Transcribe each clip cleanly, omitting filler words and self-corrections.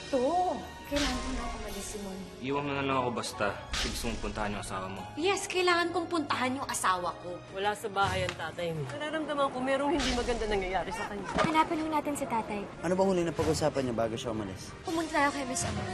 to? Kailangan ko na umalis, Simon. Iwan mo na lang ako basta. Kasi gusto mong puntahan yung asawa mo. Yes, kailangan kong puntahan yung asawa ko. Wala sa bahay ang tatay mo. Nararamdaman ko merong hindi maganda nangyayari sa kanya. Hanapin ho natin si tatay. Ano bang huli na pag-usapan niya bago siya umalis? Pumunta tayo kay Miss Amor.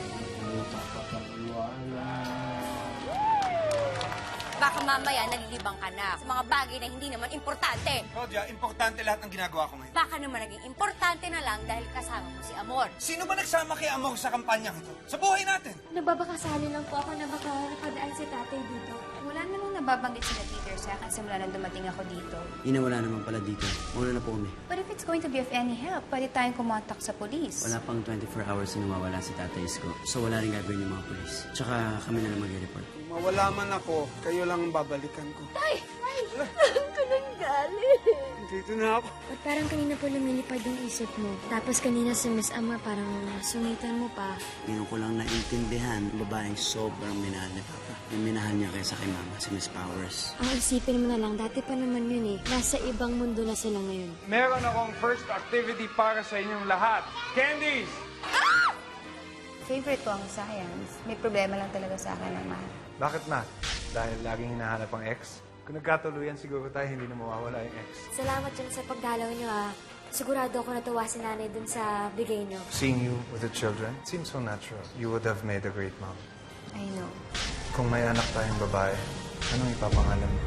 Baka mamaya nalilibang ka na sa mga bagay na hindi naman importante. Claudia, importante lahat ng ginagawa ko ngayon. Baka naman naging importante na lang dahil kasama mo si Amor. Sino ba nagsama kay Amor sa kampanyang ito? Sa buhay natin! Nagbabakasali lang po ako na baka napadaan si tatay dito. Wala namang nababanggit sila Peter sa akin simula nang dumating ako dito. Ina, wala naman pala dito. Mauna na po kami. But if it's going to be of any help, pwede tayong kumontak sa polis. Wala pang 24 hours na nawawala si Tatay Isko. So wala rin gagawin yung mga polis. Tsaka kami na lang mag-report. Mawala man ako, kayo lang ang babalikan ko. Dito na ako. At parang kanina po lumilipad yung isip mo. Tapos kanina si Miss Amor parang sungitan mo pa. Ngayon ko lang naintindihan ang babaeng sobrang minahal ni Papa. Yung minahal niya kaysa kay Mama, si Miss Powers. Ang isipin mo na lang, dati pa naman yun eh. Nasa ibang mundo na sila ngayon. Meron akong first activity para sa inyong lahat. Candies! Favorite ko ang science. May problema lang talaga sa akin ng math. Bakit na? Dahil laging hinahanap ang ex? Kung nagkatuluyan, siguro tayo hindi na mawawala yung ex. Salamat dyan sa pagdalaw niyo ah. Sigurado ako natuwa si nanay dun sa bigay niyo. Seeing you with the children, it seems so natural. You would have made a great mom. I know. Kung may anak tayong babae, anong ipapangalan mo?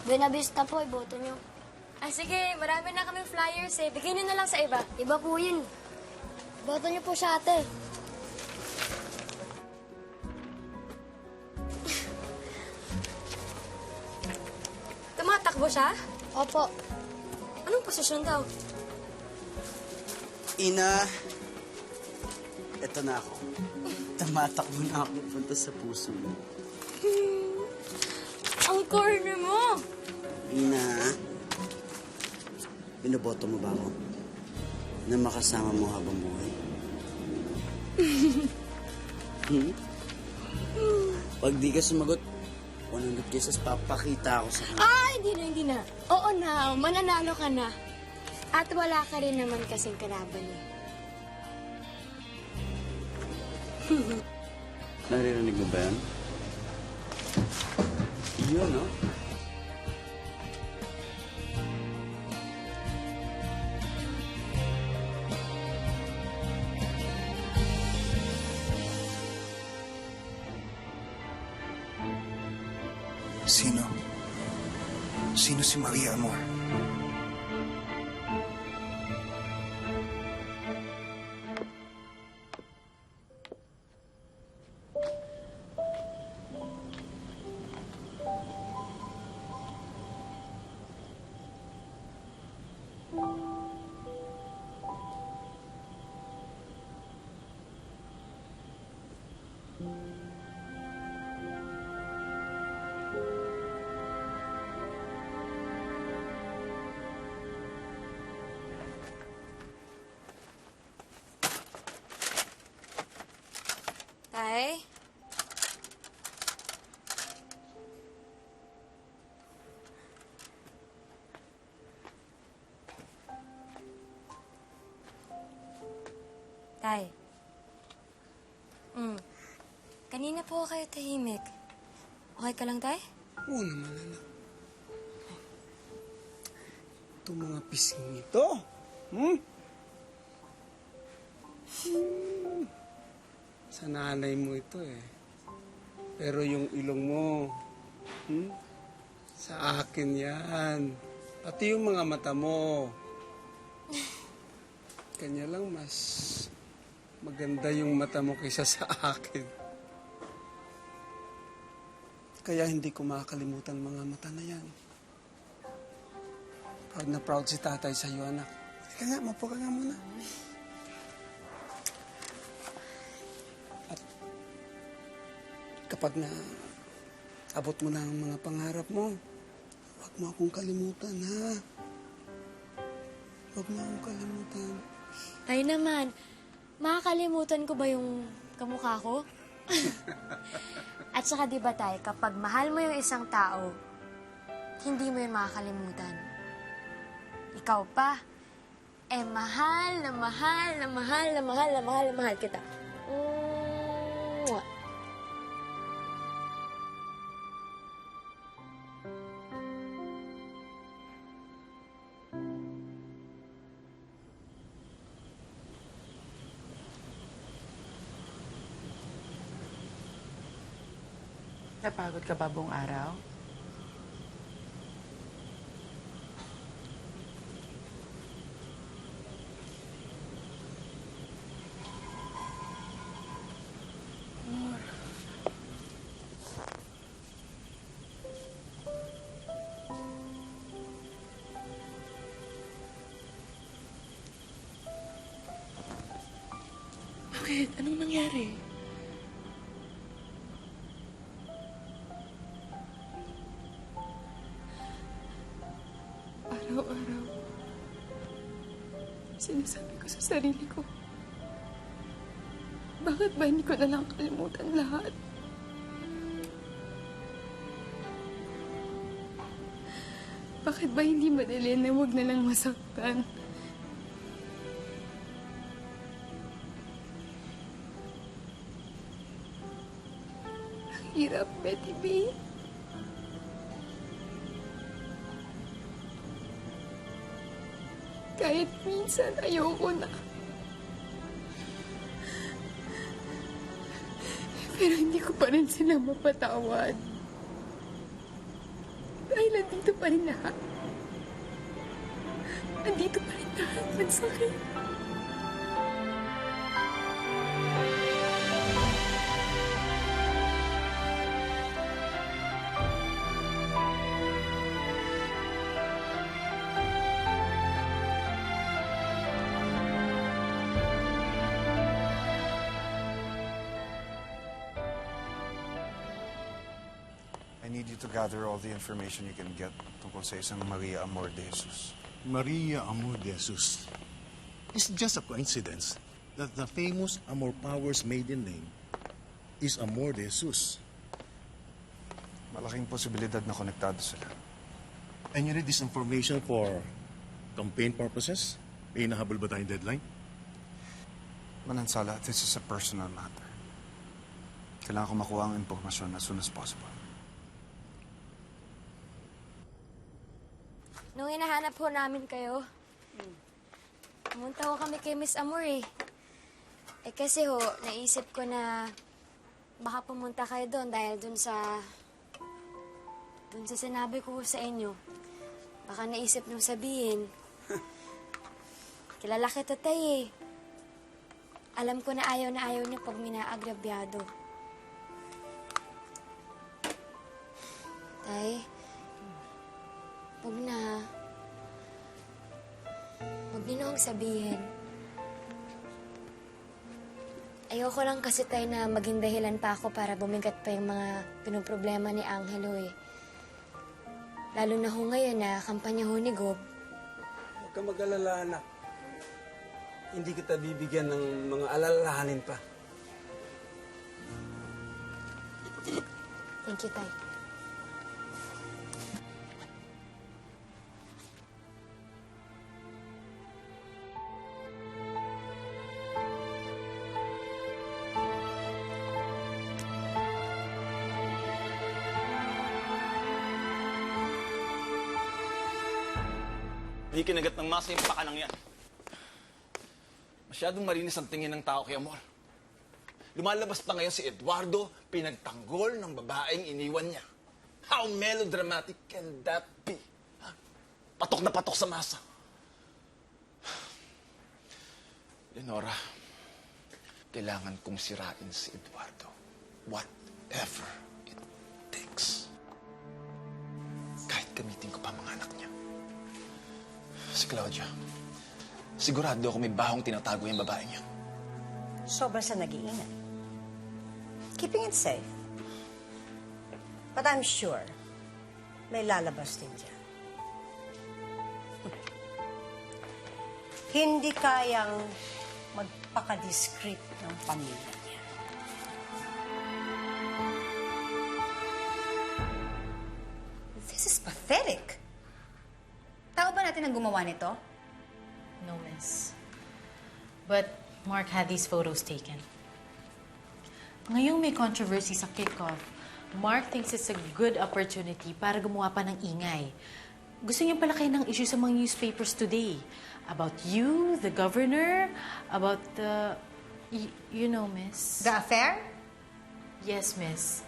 Buena Vista po, iboto niyo. Ah, sige. Marami na kaming flyers eh. Bigyan niyo na lang sa iba. Iba po yun. Boto niyo po siya, ate. Tumatakbo siya? Opo. Anong posisyon daw? Ina, eto na ako. Tumatakbo na ako punta sa puso mo. Ang corner mo! Ina, binoboto mo ba ako? Na makasama mo habang buhay? Hmm? Pag di ka sumagot, 100 pesos papakita ako sa kanya. Ah, hindi na. Oo na, mananalo ka na. At wala ka rin naman kasing kalaban eh. Naririnig mo ba yan? Yun, no? Sino? Sino si Maria Amor? Tay? Tay. Kanina po kayo tahimik. Okay ka lang, Tay? Oo naman, anak. Itong mga pising ito. Sa nanay mo ito eh. Pero yung ilong mo, sa akin yan. Pati yung mga mata mo. Kanya lang mas maganda yung mata mo kaysa sa akin. Kaya hindi ko makakalimutan mga mata na yan. Proud na proud si tatay sa iyo, anak. Teka nga, mapo ka nga muna. At kapag na abot mo na ang mga pangarap mo, huwag mo akong kalimutan, ha? Huwag mo akong kalimutan. Tay naman, makakalimutan ko ba yung kamukha ko? At saka di ba tay, kapag mahal mo yung isang tao, hindi mo yun makakalimutan. Ikaw pa, mahal na mahal na mahal na mahal na mahal na mahal kita. Mwah. Napagod ka ba buong araw? Bakit? Anong nangyari? Araw-araw, sinasabi ko sa sarili ko, bakit ba hindi ko na lang kalimutan lahat? Bakit ba hindi madali na huwag na lang masaktan? Ang hirap, Betty B. Kahit minsan ayoko na. Pero hindi ko pa rin sila mapatawad. Dahil nandito pa rin lahat. Nandito pa rin lahat. Ang sakit. I need you to gather all the information you can get tungkol sa isang Maria Amor de Jesus. Maria Amor de Jesus. It's just a coincidence that the famous Amor Powers maiden name is Amor de Jesus. Malaking posibilidad na konektado sila. And you need this information for campaign purposes? May inahabol ba tayong deadline? Manansala, this is a personal matter. Kailangan ko makuha ang impormasyon as soon as possible. Nung hinahanap ho namin kayo, pumunta ho kami kay Miss Amor eh. Kasi ho, naisip ko na baka pumunta kayo doon dahil doon sa sinabi ko sa inyo. Baka naisip nung sabihin, kilala kita tay eh. Alam ko na ayaw niya pag minaagrabyado. Tay, huwag na. Huwag niyo na akong sabihin. Ayoko lang kasi tayo na maging dahilan pa ako para bumigat pa yung mga pinoproblema ni Angelo eh. Lalo na ho ngayon na kampanya ho ni Gob. Huwag ka mag-alala, anak. Hindi kita bibigyan ng mga alalahanin pa. Thank you, Tay. Hindi kinagat ng masa yung pakanang yan. Masyadong malinis ang tingin ng tao kay Amor. Lumalabas pa ngayon si Eduardo, pinagtanggol ng babaeng iniwan niya. How melodramatic can that be? Ha? Patok na patok sa masa. Leonora, kailangan kong sirain si Eduardo. Whatever it takes. Kahit gamitin ko pa mga anak niya. Si Claudia, sigurado ako may bahong tinatago yung babae niya. Sobra sa nag-iingat. Keeping it safe. But I'm sure, may lalabas din dyan. Hindi kayang magpaka-discreet ng pamilya niya. pathetic. Tao ba natin ang gumawa nito? No, miss. But Mark had these photos taken. Ngayong may controversy sa kickoff, Mark thinks it's a good opportunity para gumawa pa ng ingay. Gusto niya palakayin ng issue sa mga newspapers today. About you, the governor, about the... you know, miss. The affair? Yes, miss.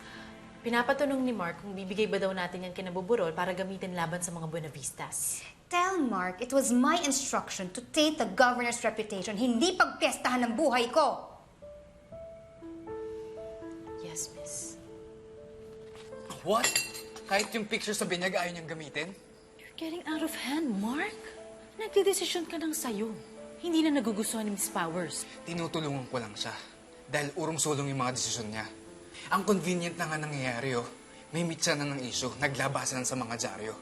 Pinapatanong ni Mark kung bibigay ba daw natin yung kinabuburol para gamitin laban sa mga Buenavistas. Tell Mark it was my instruction to taint the governor's reputation, hindi pagpiestahan ng buhay ko. Yes, miss. What? Kahit yung picture sa binyag ayaw niyang gamitin? You're getting out of hand, Mark. Nagdedesisyon ka ng sayo. Hindi na nagugustuhan ni Miss Powers. Tinutulungan ko lang siya. Dahil urong-sulong yung mga desisyon niya. Ang convenient na nga nangyayari, oh. May mitsa na ng issue, naglabasan sa mga dyaryo.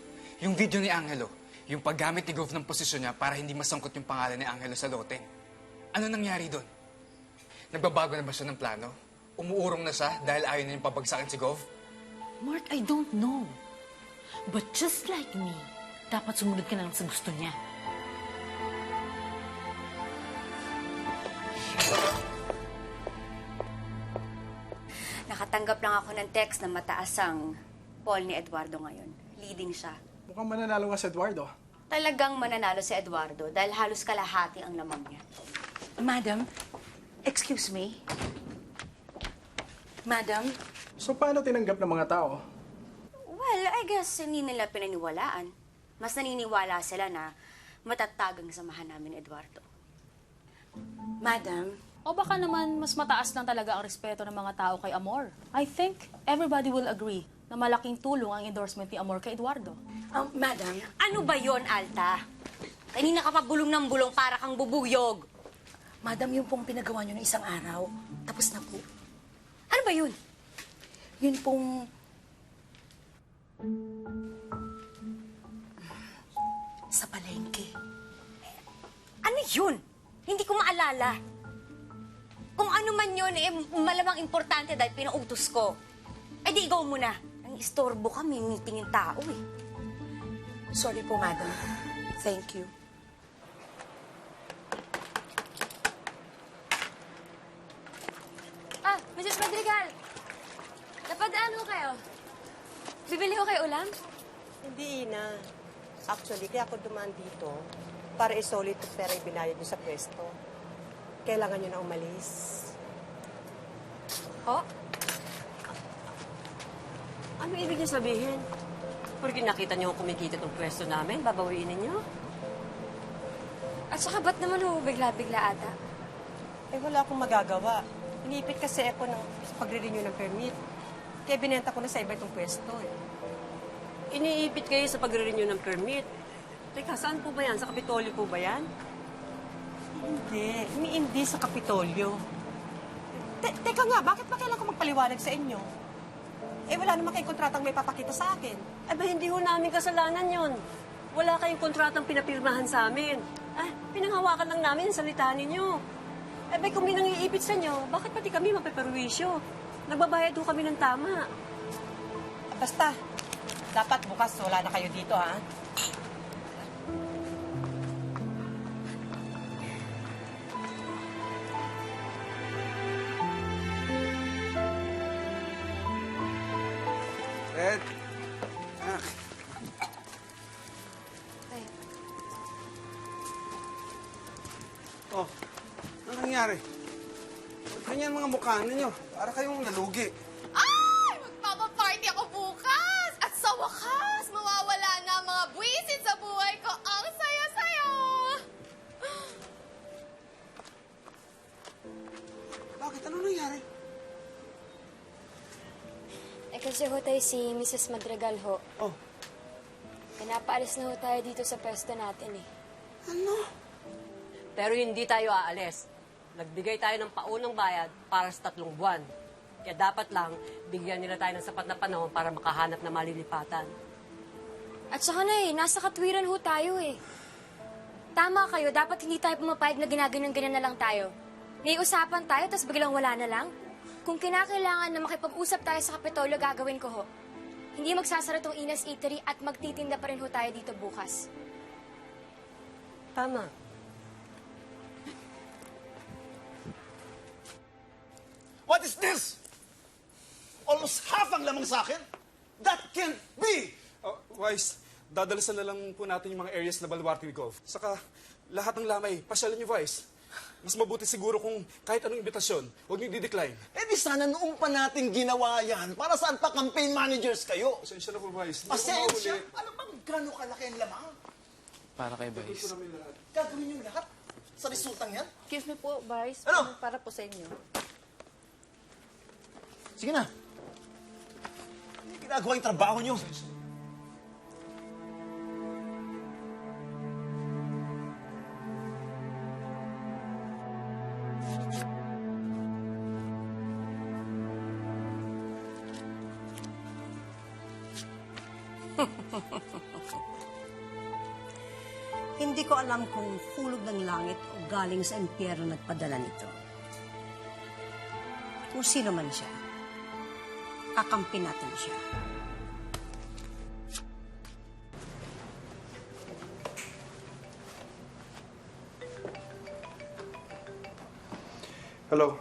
Yung video ni Angelo, yung paggamit ni Gov ng posisyon niya para hindi masangkot yung pangalan ni Angelo sa loteng. Ano nangyari doon? Nagbabago na ba siya ng plano? Umuurong na siya dahil ayaw na yung pabagsakin si Gov? Mark, I don't know. But just like me, dapat sumunod ka na lang sa gusto niya. Nakatanggap lang ako ng text na mataas ang poll ni Eduardo ngayon. Leading siya. Mukhang mananalo ka sa Eduardo. Talagang mananalo si Eduardo dahil halos kalahati ang lamang niya. Madam, excuse me. Madam? So paano tinanggap ng mga tao? Well, I guess hindi nila pinaniwalaan. Mas naniniwala sila na matatag ang samahan namin ni Eduardo. Madam? O baka naman mas mataas lang talaga ang respeto ng mga tao kay Amor. I think everybody will agree na malaking tulong ang endorsement ni Amor kay Eduardo. Madam? Ano ba yon, Alta? Kanina ka pa bulong ng bulong para kang bubuyog. Madam, yung pong pinagawa nyo ng isang araw, tapos na po. Ano ba yun? Yun pong... sa palengke. Ano yun? Hindi ko maalala. Kung ano man yun, malamang importante dahil pinautos ko. Eh di ikaw muna. Ang istorbo ka, may meeting yung tao eh. Sorry po, madam. Thank you. Ah, Mrs. Madrigal! Napadaan ho kayo. Bibili ho kayo ulam? Hindi, Ina. Actually, kaya ako dumaan dito para isolid at pera yung binayad niyo sa pwesto. Kailangan niyo na umalis. Ho? Ano ibig niyo sabihin? Porque nakita niyo kumikita ng pwesto namin, babawiin ninyo? At saka ba't naman ho bigla-bigla ata? Eh, wala akong magagawa. Inipit kasi ako ng pagre-renew ng permit. Kaya binenta ko na sa iba itong pwesto eh. Iniipit kayo sa pagre-renew ng permit. Teka, saan po ba yan? Sa Kapitolyo po ba yan? Hindi sa Kapitolyo. Teka nga, bakit ba kailangan ko magpaliwanag sa inyo? Eh, wala naman kayong kontratang may papakita sa akin. Eh ba, hindi ho namin kasalanan yon. Wala kayong kontratang pinapirmahan sa amin. Pinanghawakan lang namin ang salita ninyo. Eh ba, kung may nangiipit sa inyo, bakit pati kami mapeperwisyo? Nagbabayad ho kami ng tama. Basta, dapat bukas wala na kayo dito, ha? Ed. Oh, ano nangyari? Ganyan mga mukha ninyo. Para kayong nalugi. Ay! Magpapaparty ako bukas! At sa wakas, mawawala na ang mga buwisit sa buhay ko. Ang saya-saya! Bakit? Ano nangyari? Eh kasi ho tayo si Mrs. Madrigal ho. Oh. Pinapaalis na ho tayo dito sa pwesto natin eh. Ano? Pero hindi tayo aalis. Nagbigay tayo ng paunang bayad para sa 3 buwan. Kaya dapat lang, bigyan nila tayo ng sapat na panahon para makahanap na malilipatan. At saka na nasa katwiran ho tayo eh. Tama kayo, dapat hindi tayo pumapayag na ginaganyan-ganyan na lang tayo. May usapan tayo, tapos biglang wala na lang. Kung kinakailangan na makipag-usap tayo sa Kapitolyo, gagawin ko ho. Hindi magsasara tong Ina's Eatery at magtitinda pa rin ho tayo dito bukas. Tama. What is this? Almost half ang lamang sa akin? That can't be! Vice, dadalasan na lang po natin yung mga areas na baluarte ni Golf. Saka, lahat ng lamay, pasyalan niyo, Vice. Mas mabuti siguro kung kahit anong imbitasyon, huwag niyo i-decline. Eh di sana noong pa natin ginawa yan. Para saan pa campaign managers kayo? Pasensya na po, Vice. Pasensya? Alam ba gano'ng kalaki ang lamang? Para kay Vice. Gagawin yung lahat sa resultang yan? Excuse me po, Vice. Ano? Para po sa inyo. Sige na. Hindi ginagawa yung trabaho niyo. Hindi ko alam kung hulog ng langit o galing sa impyerno nagpadala nito. Kung sino man siya, kakampi natin siya. Hello.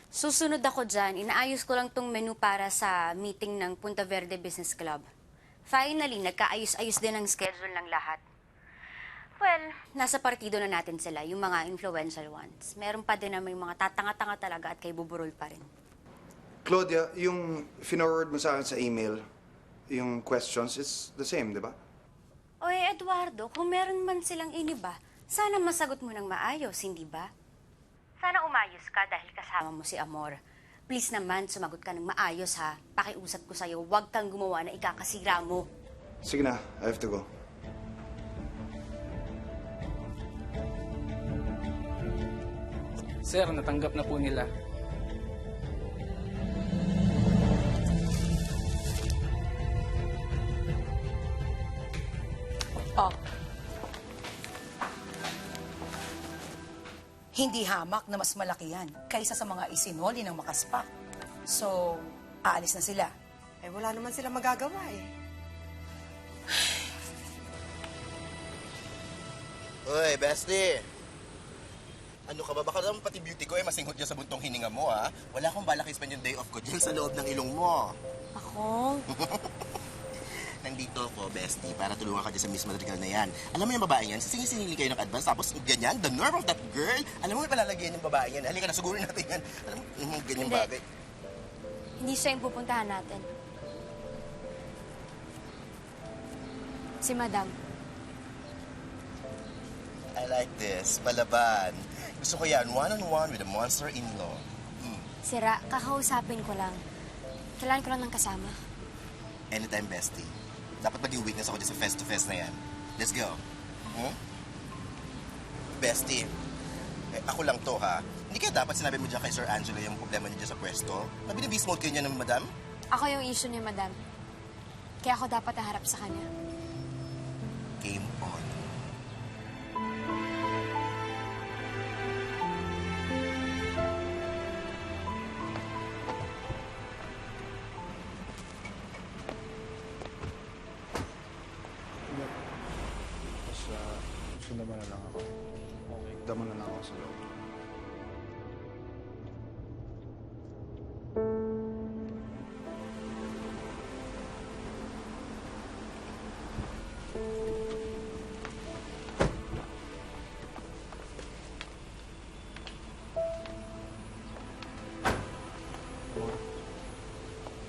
Susunod ako dyan. Inaayos ko lang tong menu para sa meeting ng Punta Verde Business Club. Finally, nagkaayos-ayos din ang schedule ng lahat. Well, nasa partido na natin sila, yung mga influential ones. Meron pa din na may mga tatanga-tanga talaga at kay buburol pa rin. Claudia, yung forward mo sa akin sa email, yung questions, it's the same, di ba? Oy, Eduardo, kung meron man silang iniba, sana masagot mo ng maayos, hindi ba? Sana umayos ka dahil kasama mo si Amor. Please naman, sumagot ka ng maayos, ha? Pakiusap ko sa'yo, huwag kang gumawa na ikakasira mo. Sige na, I have to go. Sir, natanggap na po nila. Oh. Hindi hamak na mas malaki yan kaysa sa mga isinoli ng makaspa. So, aalis na sila. Eh, wala naman sila magagawa eh. Uy, bestie! Ano ka ba? Baka naman pati beauty ko masinghot dyan sa buntong hininga mo, ha? Wala akong balak i-spend yung day off ko dyan sa loob ng ilong mo. Ako? Nandito ako, bestie, para tulungan ka dyan sa Miss Madrigal na yan. Alam mo yung babae yan, sinili kayo ng advance, tapos ganyan, the nerve of that girl. Alam mo yung palalagyan yung babae yan. Halika na, sugurin natin yan. Alam mo, yung ganyang Hindi. bagay. Hindi siya yung pupuntahan natin. Si Madam. I like this, palaban. Gusto ko yan, one-on-one with a monster-in-law. Sira, kakausapin ko lang. Kailangan ko lang ng kasama. Anytime, bestie. Dapat maging witness ako dyan sa face-to-face na yan. Let's go. Bestie, ako lang to, ha? Hindi kaya dapat sinabi mo dyan kay Sir Angelo yung problema niya dyan sa pwesto? Nabinibis mode kayo niya ng madam? Ako yung issue ni Madam. Kaya ako dapat naharap sa kanya. Game on. Sundan mo na lang ako. Dama na lang ako sa loob.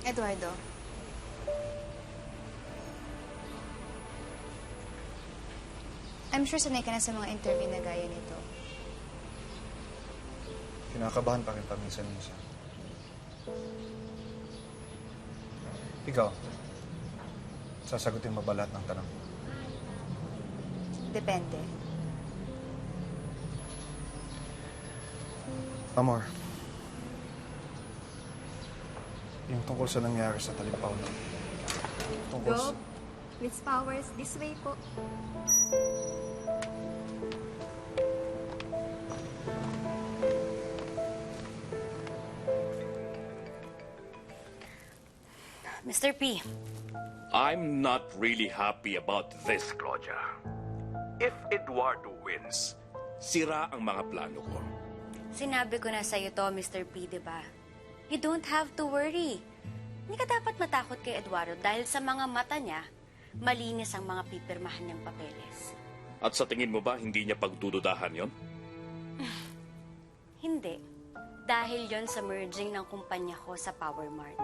Eduardo. I'm sure sanay ka na sa mga interview na gaya nito. Kinakabahan pa rin paminsan-minsan. Ikaw, sasagutin mo ba lahat ng tanong? Depende. Amor, yung tungkol sa nangyari sa Talimpaw na. Tungkol sa... Miss Powers, this way po. Mr. P, I'm not really happy about this, Claudia. If Eduardo wins, sira ang mga plano ko. Sinabi ko na sa'yo to, Mr. P, diba? You don't have to worry. Hindi ka dapat matakot kay Eduardo dahil sa mga mata niya, malinis ang mga pipirmahan niyang papeles. At sa tingin mo ba, hindi niya pagdududahan yon? Hindi. Dahil yon sa merging ng kumpanya ko sa Power Mart.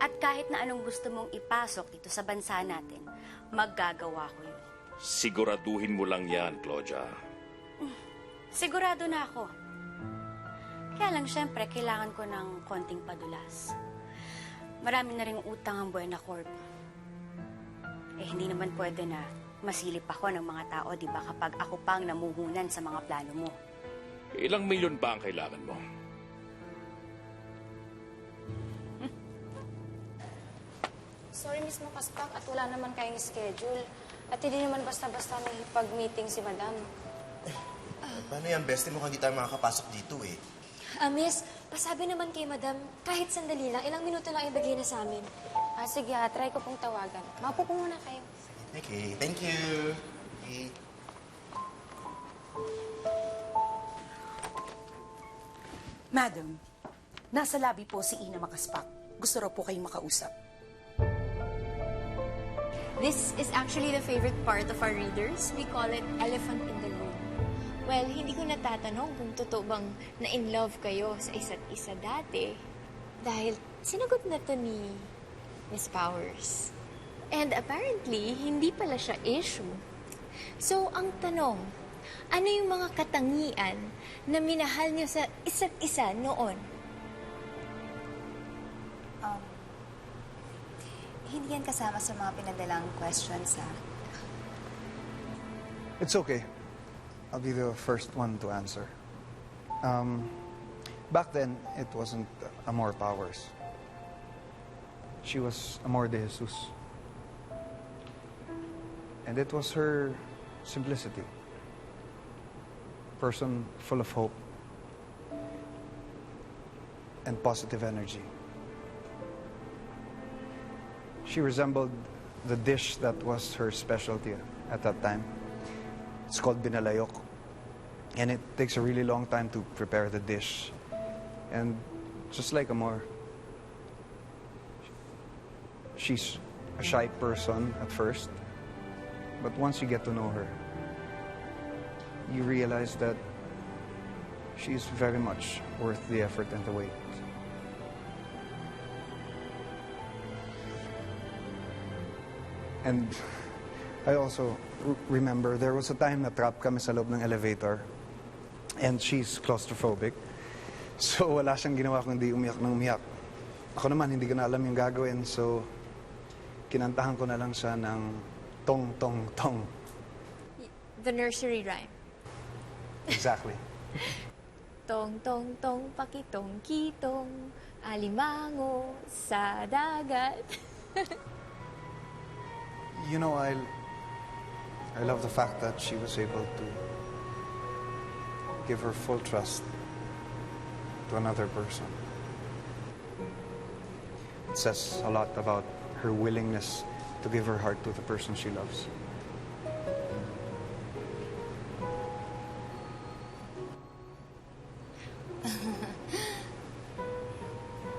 At kahit na anong gusto mong ipasok dito sa bansa natin, maggagawa ko yun. Siguraduhin mo lang yan, Claudia. Sigurado na ako. Kaya lang, syempre, kailangan ko ng konting padulas. Marami na ring utang ang Buena Corp. Hindi naman pwede na masilip ako ng mga tao, di ba, kapag ako pang namuhunan sa mga plano mo. Ilang milyon ba ang kailangan mo? Sorry, Miss Makaspak, at wala naman kayong schedule. At hindi naman basta-basta nakipag-meeting si Madam. Paano yan, bestie? Mukhang hindi tayo makakapasok dito eh. Miss, pasabi naman kay Madam, kahit sandali lang, ilang minuto lang ibigay na sa amin. Sige, try ko pong tawagan. Mapo po muna kayo. Okay, thank you. Okay. Madam, nasa lobby po si Ina Makaspak. Gusto raw po kayong makausap. This is actually the favorite part of our readers. We call it elephant in the room. Well, hindi ko natatanong kung totoo bang na-in-love kayo sa isa't isa dati. Dahil sinagot na to ni Miss Powers. And apparently, hindi pala siya issue. So, ang tanong, ano yung mga katangian na minahal niyo sa isa't isa noon? Hindi yan kasama sa mga pinadalang questions, ha? It's okay. I'll be the first one to answer. Back then, it wasn't Amor Powers. She was Amor de Jesus. And it was her simplicity. Person full of hope and positive energy. She resembled the dish that was her specialty at that time. It's called binalayok. And it takes a really long time to prepare the dish. And just like Amor, she's a shy person at first. But once you get to know her, you realize that she's very much worth the effort and the wait. And I also remember there was a time na trap kami sa loob ng elevator and she's claustrophobic. So wala siyang ginawa kundi umiyak ng umiyak. Ako naman hindi ko na alam yung gagawin, so kinantahan ko na lang siya ng tong tong tong. The nursery rhyme. Exactly. Tong tong tong pakitong kitong alimango sa dagat. You know, I love the fact that she was able to give her full trust to another person. It says a lot about her willingness to give her heart to the person she loves.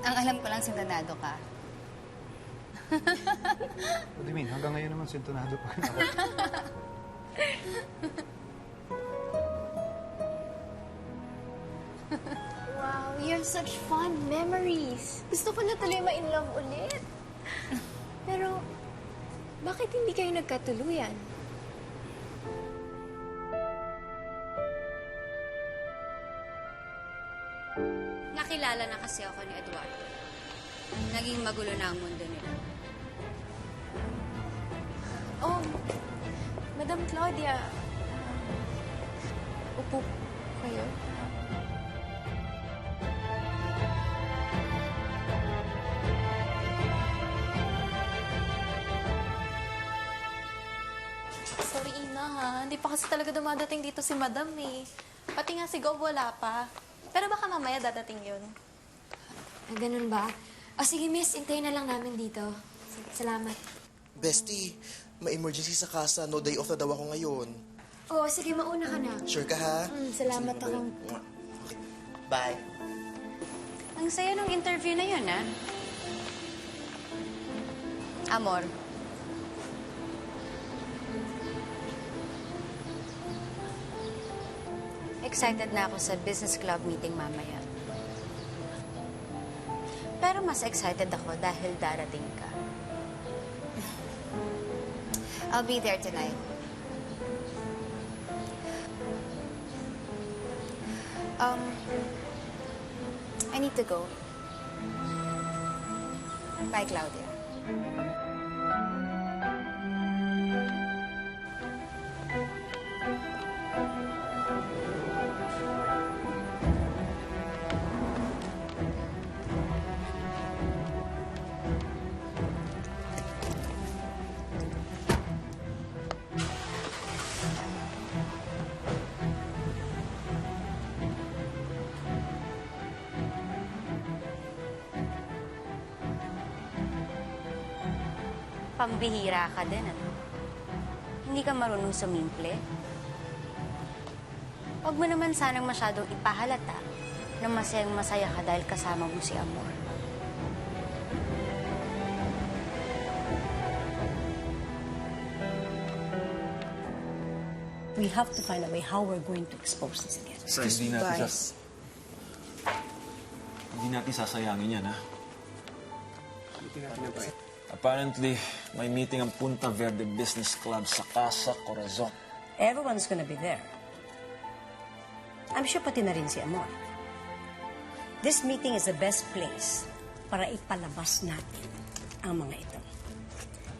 Ang alam ko lang, sintanado ka. What do you mean? Hanggang ngayon naman sintonado pa rin ako. Wow, you have such fond memories. Gusto ko na tuloy ma-in-love ulit. Pero, bakit hindi kayo nagkatuluyan? Nakilala na kasi ako ni Eduardo. Naging magulo na ang mundo nila. Oh, Madam Claudia. Upo kayo. Sorry, Ina, ha? Hindi pa kasi talaga dumadating dito si Madam, eh. Pati nga si Gov wala pa. Pero baka mamaya dadating yun. Ganun ba? O sige, miss, intayin na lang namin dito. Salamat. Bestie, may emergency sa casa. No day off na daw ako ngayon. Oo, sige, mauna ka na. Sure ka, ha? Salamat Sige, ako. Okay. Bye. Ang saya nung interview na yun, ah. Amor. Excited na ako sa business club meeting mamaya. Pero mas excited ako dahil darating ka. I'll be there tonight. I need to go. Bye, Claudia. Pambihira ka din, ano? Hindi ka marunong sumimple. Huwag mo naman sanang masyadong ipahalata na masayang-masaya ka dahil kasama mo si Amor. We have to find a way how we're going to expose this again. Hindi natin sasayangin yan, ha? Apparently, may meeting ang Punta Verde Business Club sa Casa Corazon. Everyone's gonna be there. I'm sure pati na rin si Amor. This meeting is the best place para ipalabas natin ang mga ito.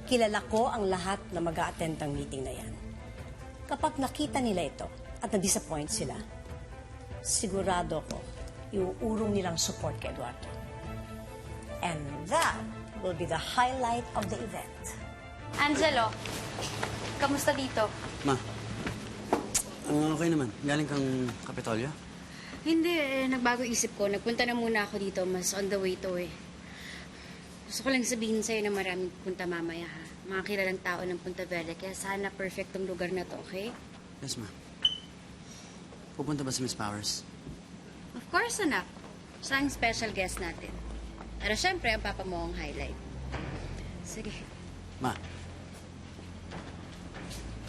Kilala ko ang lahat na mag-a-attend ng meeting na yan. Kapag nakita nila ito at na-disappoint sila, sigurado ko iuurong nilang support kay Eduardo. And that will be the highlight of the event. Angelo, kamusta dito? Ma, okay naman. Galing kang Kapitolyo? Hindi, nagbago isip ko. Nagpunta na muna ako dito. Mas on the way to eh. Gusto ko lang sabihin sa'yo na maraming punta mamaya ha. Mga kilalang tao ng Punta Verde. Kaya sana perfectong lugar na to, okay? Yes, ma. Pupunta ba si Miss Powers? Of course, anak. Siya ang special guest natin. Pero syempre, ang papa mo ang highlight. Sige. Ma.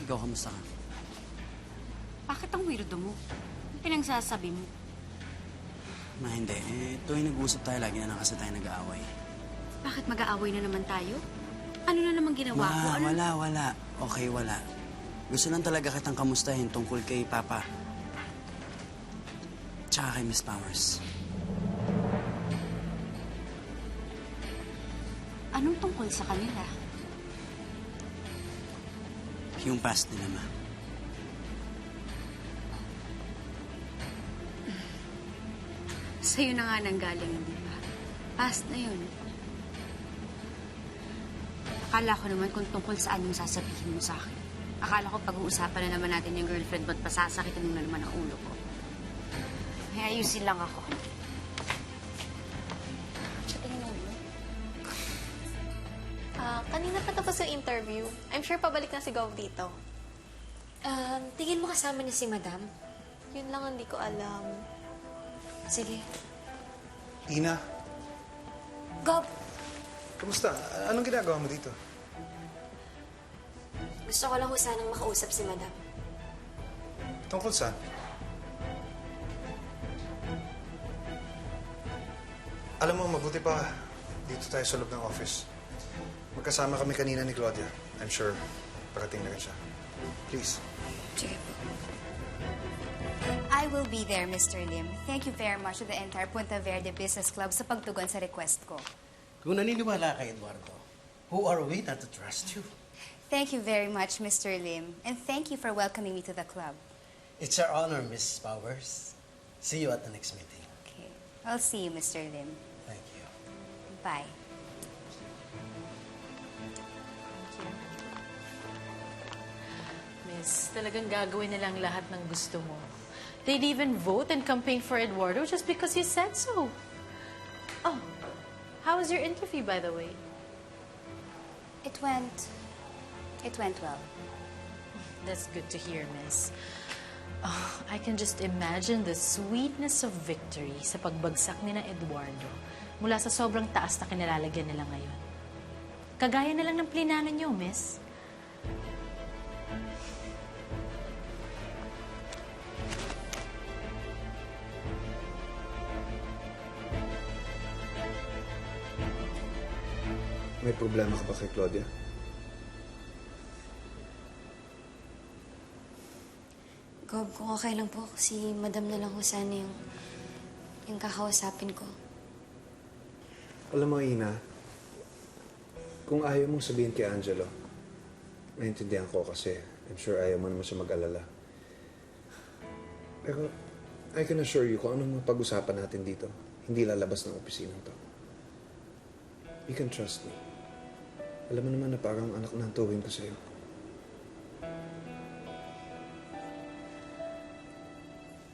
Ikaw, kamusta ka? Bakit ang weirdo mo? Ang pinagsasabi mo? Ma, hindi. Tuwing nag-uusap tayo, lagi na lang kasi tayo nag-aaway. Bakit mag-aaway na naman tayo? Ano na naman ginawa ko? Ma, wala. Okay, wala. Gusto lang talaga kitang kamustahin tungkol kay Papa. Tsaka kay Miss Powers. Anong tungkol sa kanila? Yung past nila, ma. Sa'yo na nga nanggaling, hindi ba? Past na yun. Akala ko naman kung tungkol saan yung sasabihin mo sa akin. Akala ko pag-uusapan na naman natin yung girlfriend mo't pasasakitin mo na naman ang ulo ko. Kaya ayusin lang ako. Kanina pa tapos yung interview. I'm sure pabalik na si Gov dito. Tingin mo kasama niya si Madam? Yun lang hindi ko alam. Sige. Ina, Gov! kamusta? Anong ginagawa mo dito? Gusto ko lang ho sanang makausap si Madam. Tungkol saan? Alam mo, mabuti pa dito tayo sa loob ng office. Magkasama kami kanina ni Claudia. I'm sure parating na rin siya. Please. Sige po. I will be there, Mr. Lim. Thank you very much to the entire Punta Verde Business Club sa pagtugon sa request ko. Kung naniniwala kay Eduardo, who are we not to trust you? Thank you very much, Mr. Lim. And thank you for welcoming me to the club. It's our honor, Miss Powers. See you at the next meeting. Okay. I'll see you, Mr. Lim. Thank you. Bye. Miss, talagang gagawin nilang lahat ng gusto mo. They'd even vote and campaign for Eduardo just because you said so. Oh, how was your interview, by the way? It went well. That's good to hear, miss. Oh, I can just imagine the sweetness of victory sa pagbagsak ni na Eduardo mula sa sobrang taas na kinalalagyan nila ngayon. Kagaya na lang ng plinano niyo, miss. May problema ka ba kay Claudia? Gob, kung okay lang po, si Madam na lang ho sana yung kakausapin ko. Alam mo, Ina, kung ayaw mong sabihin kay Angelo, maintindihan ko kasi I'm sure ayaw mo naman siya mag-alala. Pero I can assure you kung anong mapag-usapan natin dito, hindi lalabas ng opisina to. You can trust me. Alam mo naman na parang anak na ang tuwing ko sa'yo.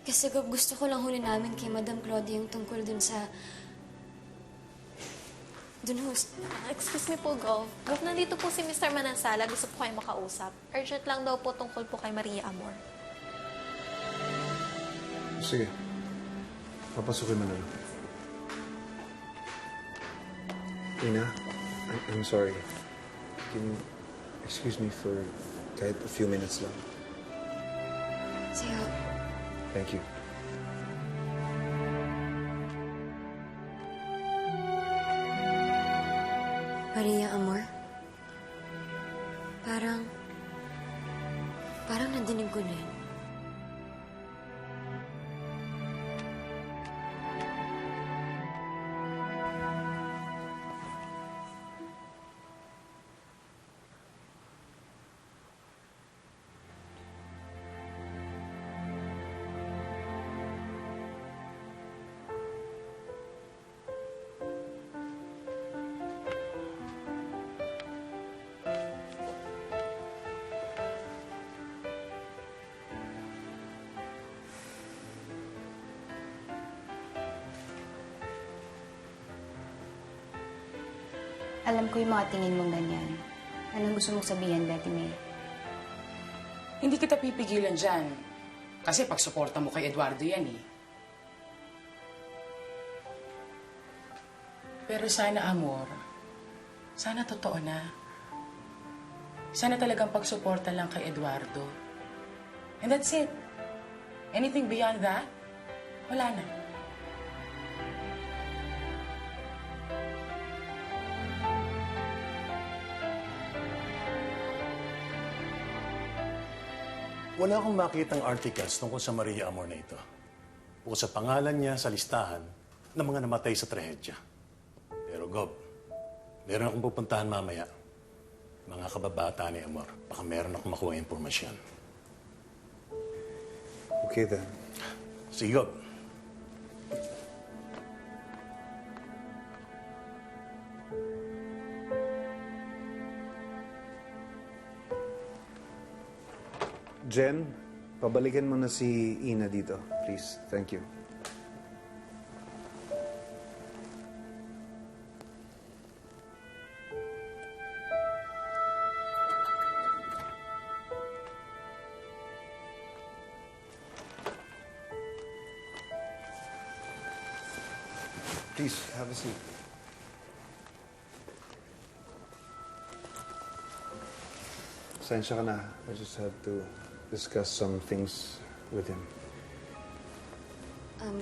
Kasi Gob, gusto ko lang huli namin kay Madam Claudia yung tungkol dun sa... Excuse me po, Gov. Gov, nandito po si Mr. Manansala. Gusto po kayo makausap. Urgent lang daw po tungkol po kay Maria Amor. Sige. Papasukin mo na lang. Ina, I'm sorry. Can you excuse me for kahit a few minutes lang? Sige. Thank you. Maria Amor? Parang nadinig ko na yun. Alam ko yung mga tingin mong ganyan. Anong gusto mong sabihin, Betty May? Hindi kita pipigilan dyan. Kasi pagsuporta mo kay Eduardo yan eh. Pero sana, Amor, sana totoo na. Sana talagang pagsuporta lang kay Eduardo. And that's it. Anything beyond that, wala na. Wala akong makitang articles tungkol sa Maria Amor na ito. Bukod sa pangalan niya sa listahan ng mga namatay sa trahedya. Pero Gob, meron akong pupuntahan mamaya. Mga kababata ni Amor. Baka meron akong makuha impormasyon. Okay then. Sige, Gob. Jen, pabalikan mo na si Ina dito, please. Thank you. Please, have a seat. Pasensya ka na. I just have to discuss some things with him.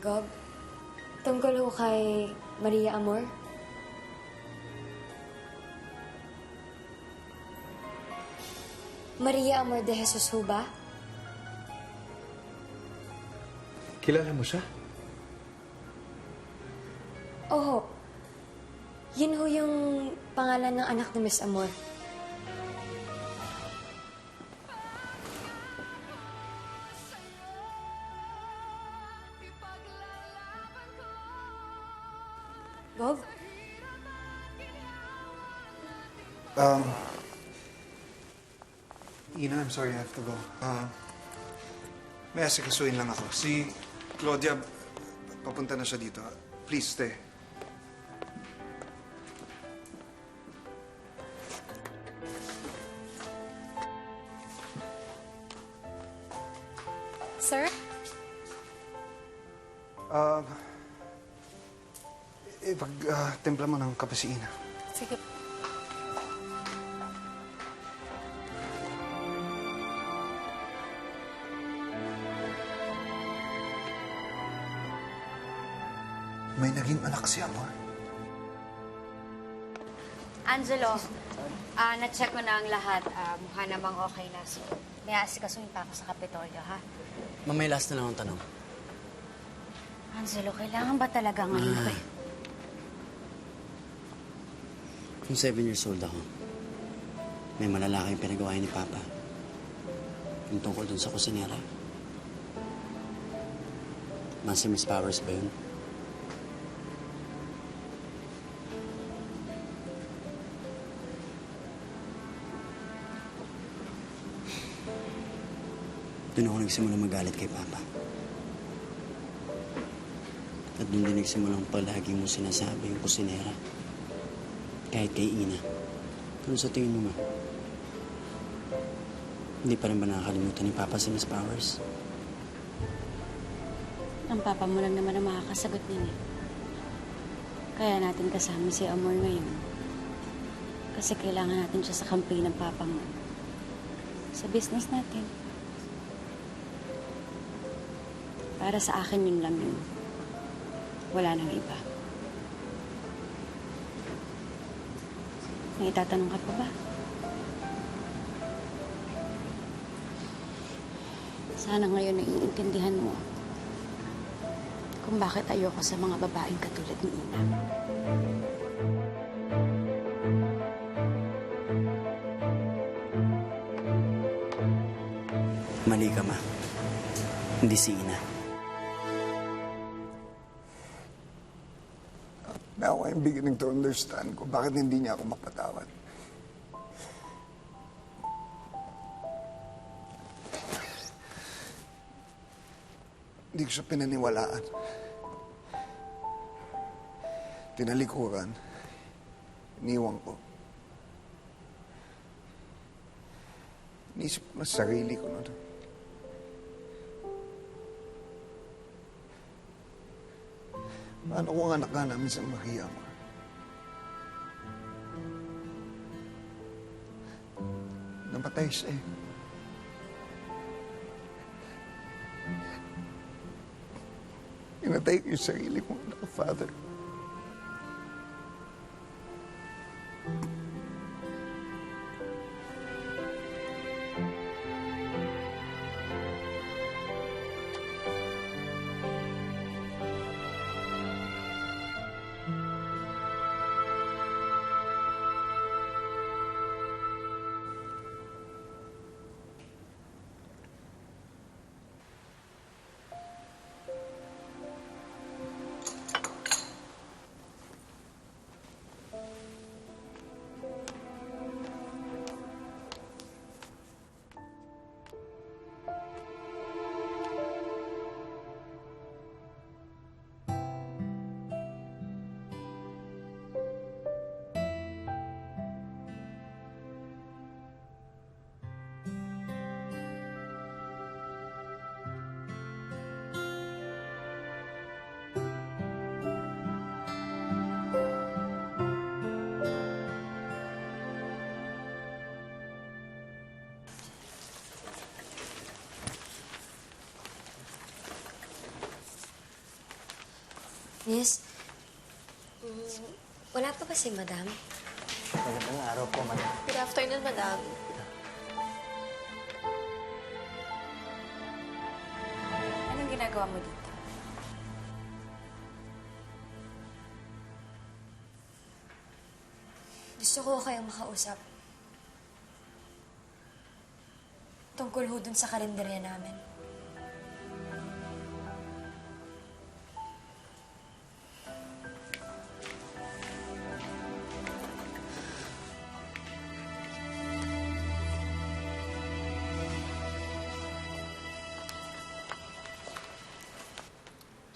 Gob, tungkol ho kay Maria Amor? Maria Amor de Jesus ho ba? Kilala mo siya? Oo. Yun ho yung pangalan ng anak ni Miss Amor. Gov? Ina, I'm sorry, I have to go. May asikasuin lang ako. Si Claudia, papunta na siya dito. Please, stay. Sir? Timpla mo ng kape si Ina. Sige. May naging anak si Amor. Angelo, na-check ko na ang lahat. Mukha namang okay na. So, may asikasuhin pa ako sa Kapitolyo, ha? May last na lang ang tanong. Angelo, kailangan ba talaga ngayon pa? Kung 7 years old ako, may malalaki yung pinagawa ni Papa. Yung tungkol dun sa kusinera. Si Miss Powers ba yun? Doon ako nagsimula magalit kay Papa. At doon din nagsimulang palagi mo sinasabi yung kusinera. Kahit kay Ina. Ano sa tingin mo, Ma? Hindi pa rin ba nakakalimutan ni Papa si Miss Powers? Ang papa mo lang naman ang makakasagot niyan eh. Kaya natin kasama si Amor ngayon. Kasi kailangan natin siya sa campaign ng papa mo. Sa business natin. Para sa akin yun lang yun. Wala nang iba. May itatanong ka pa ba? Sana ngayon naiintindihan mo kung bakit ayoko sa mga babaeng katulad ni Ina. Mali ka, Ma. Hindi si Ina. Now I'm beginning to understand kung bakit hindi niya ako mapatawad. Hindi ko siya pinaniwalaan. Tinalikuran. Iniwan ko. Inisip ko na sarili ko na. Paano kung anak ka namin sa Maria, Ma? Namatay siya eh. Inatay ko yung sarili kong anak, Father. Miss, wala pa ba si Madam? Magandang araw po, Madam. Good afternoon, Madam. Anong ginagawa mo dito? Gusto ko kayong makausap. Tungkol ho dun sa kalendarya namin.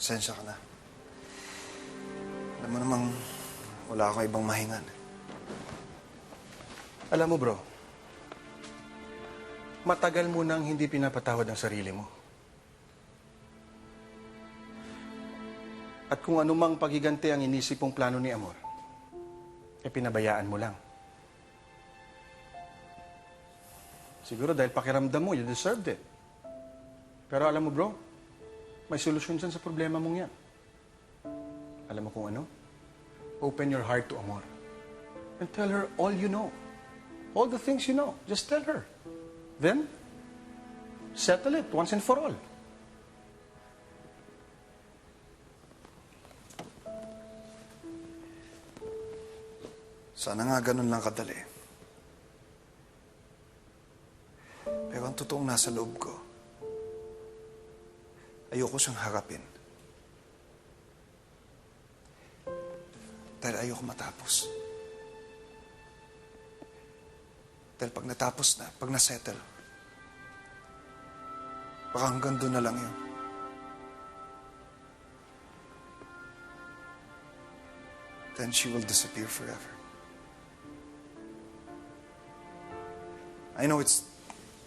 Sensya ka na. Alam mo namang wala akong ibang mahingan. Alam mo, bro, matagal mo nang hindi pinapatawad ang sarili mo. At kung anumang pagiganti ang inisip mong plano ni Amor, pinabayaan mo lang. Siguro dahil pakiramdam mo, you deserved it. Pero alam mo bro, may solusyon dyan sa problema mong yan. Alam mo kung ano? Open your heart to Amor. And tell her all you know. All the things you know. Just tell her. Then, settle it once and for all. Sana nga ganun lang kadali. Pero ang totoong nasa loob ko, ayoko siyang harapin. Dahil ayoko matapos. Dahil pag natapos na, pag nasettle, baka hanggang doon na lang yun. Then she will disappear forever. I know it's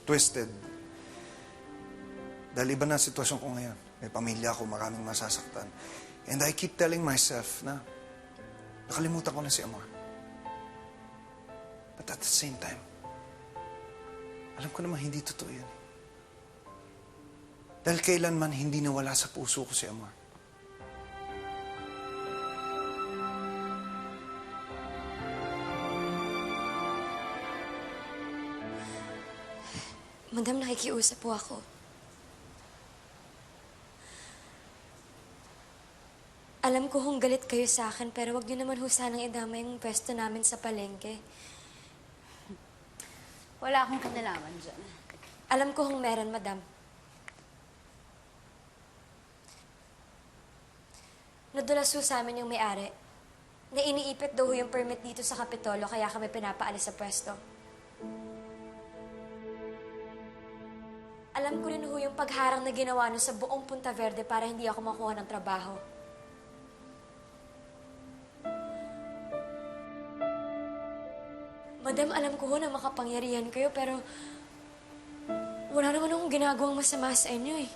twisted. Dahil iba na ang sitwasyon ko ngayon. May pamilya ako, maraming masasaktan. And I keep telling myself na nakalimutan ko na si Amor. But at the same time, alam ko naman hindi totoo yun. Dahil kailanman hindi nawala sa puso ko si Amor. Madam, nakikiusap po ako. Alam ko hong galit kayo sa akin, pero wag niyo naman ho sanang idama yung pwesto namin sa palengke. Wala akong kinalaman dyan. Alam ko hong meron, madam. Nadulas ho sa amin yung may-ari na iniipit daw ho yung permit dito sa Kapitolo, kaya kami pinapaalis sa pwesto. Alam ko rin ho yung pagharang na ginawa no sa buong Punta Verde para hindi ako makuha ng trabaho. Madam, alam ko ho na makapangyarihan kayo, pero wala naman akong ginagawang masama sa inyo eh.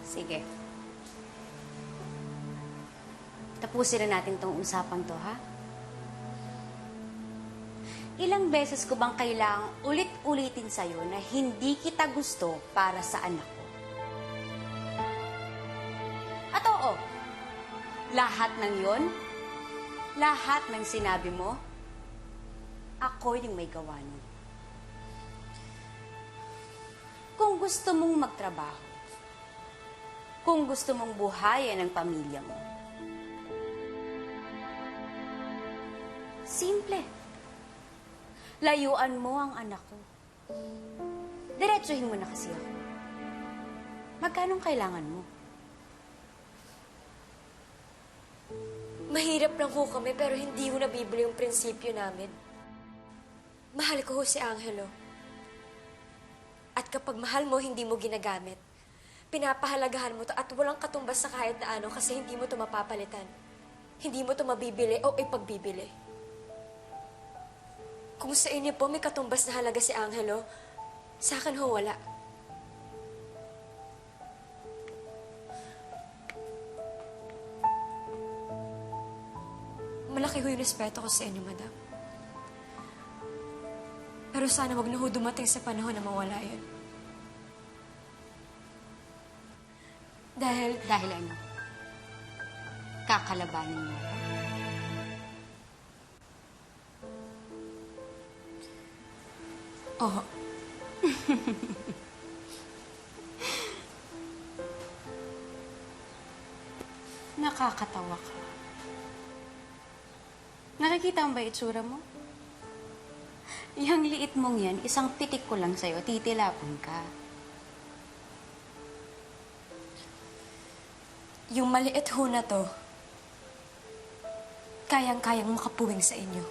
Sige. Tapusin na natin tong usapan to, ha? Ilang beses ko bang kailangang ulit-ulitin sa'yo na hindi kita gusto para sa anak ko? At oo, lahat ng yon, lahat ng sinabi mo, ako yung may gawa nun. Kung gusto mong magtrabaho, kung gusto mong buhayin ang pamilya mo, simple. Layuan mo ang anak ko. Diretsuhin mo na kasi ako. Magkano kailangan mo? Mahirap lang ho kami, pero hindi ho nabibili yung prinsipyo namin. Mahal ko ho si Angelo. At kapag mahal mo, hindi mo ginagamit. Pinapahalagahan mo to at walang katumbas sa kahit na ano kasi hindi mo to mapapalitan. Hindi mo to mabibili o ipagbibili. Kung sa inyo po may katumbas na halaga si Angelo, sa akin ho wala. Malaki ho yung respeto ko sa inyo, madam. Pero sana wag na ho dumating sa panahon na mawala yun. Dahil ano? Kakalabanin mo ako? Oo. Nakakatawa ka. Nakikita mo ba itsura mo? Yang liit mong yan, isang pitik ko lang sa'yo, titilapon ka. Yung maliit ho na to, kayang-kayang makapuwing sa inyo.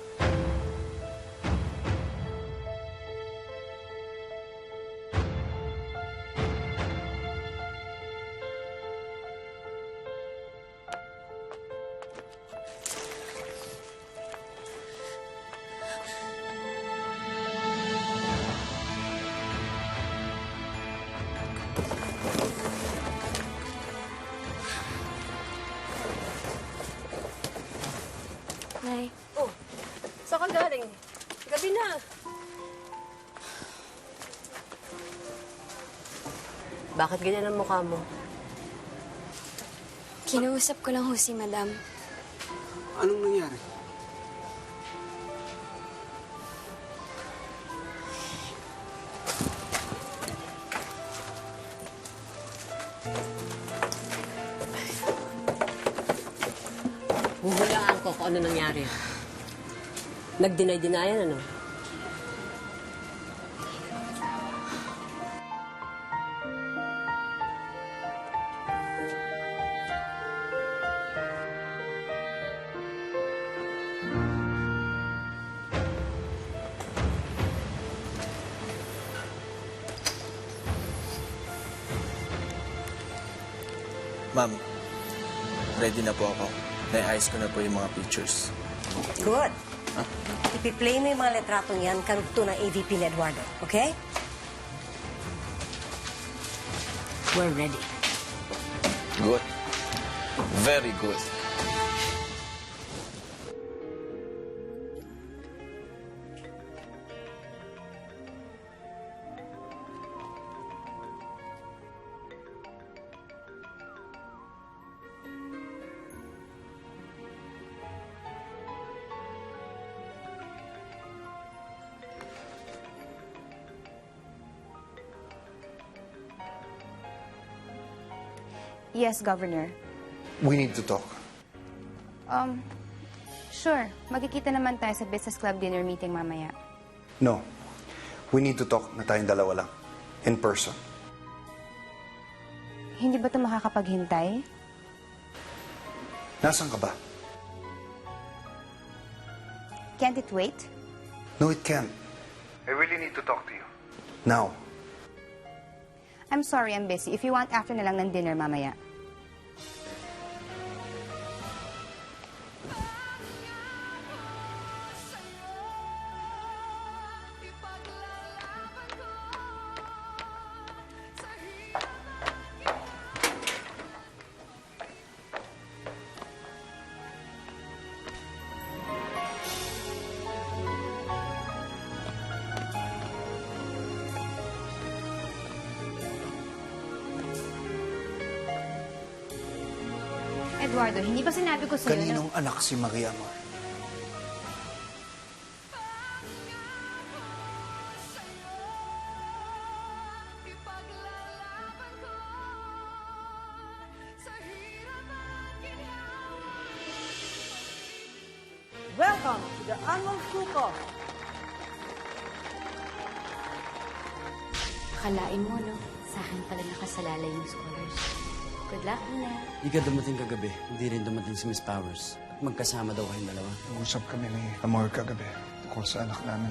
Nay. Oh, saan ka galing? Gabi na. Bakit ganyan ang mukha mo? Kinausap ko lang ho si Madam. Anong nangyari? Huhulaan ko kung ano nangyari. Nag-deny-denian, ano? Ma'am, ready na po ako. Na-ayos ko na po yung mga pictures. Good. Ipi-play mo yung mga letratong yan karugto ng AVP ni Eduardo, okay? We're ready. Good. Very good. Yes, Governor. We need to talk. Sure. Magkikita naman tayo sa Business Club dinner meeting mamaya. No. We need to talk na tayong dalawa lang. In person. Hindi ba ito makakapaghintay? Nasaan ka ba? Can't it wait? No, it can't. I really need to talk to you. Now. I'm sorry, I'm busy. If you want, after na lang ng dinner mamaya. Eduardo, hindi ba sinabi ko sa'yo Kaninong anak si Maria Amor? Welcome to the annual cook-off. Akalain mo, no? Sa akin pala nakasalalay yung scholars. Good luck, Ina. Di ka dumating kagabi. Hindi rin dumating si Miss Powers. At magkasama daw kayong dalawa. Usap kami ni Amor kagabi tungkol sa anak namin.